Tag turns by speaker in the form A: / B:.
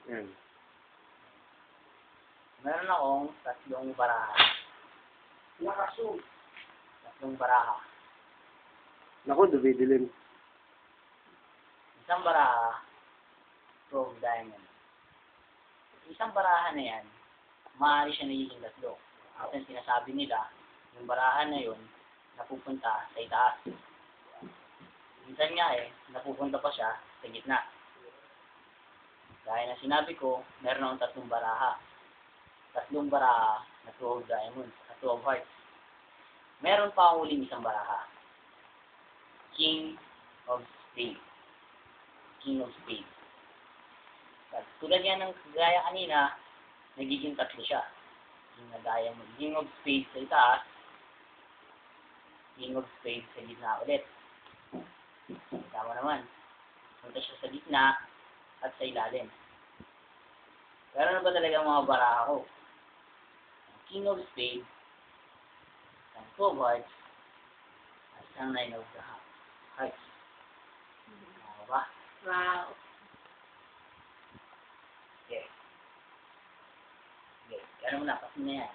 A: Yan.
B: Meron akong tatlong baraha.
C: Nakasum.
B: Tatlong baraha.
A: Naku, dumidilim.
B: Isang baraha, Two of Diamond. Isang baraha na yan, maaari siya nagiging tatlo. At ang sinasabi nila, yung baraha na yun, napupunta sa itaas. Minsan nga napupunta pa siya sa gitna. Gaya na sinabi ko, meron akong tatlong baraha. Tatlong baraha na Two of Diamonds, at Two of Hearts. Meron pa akong uling isang baraha. King of Spades. King of Spades. At tulad yan ng gaya kanina, nagiging tatlo siya. King na Diamond. King of Spades sa itaas. King of Spades sa gitna ulit. Tama naman. Punta siya sa gitna at sa ilalim. Pero ano ba talaga mga baraha ko? King of Spades, ang Two of Hearts, at ang Nine of the Hearts. Tama ba?
C: Wow.
B: Okay. Okay. Ano mo na, kasi na yan.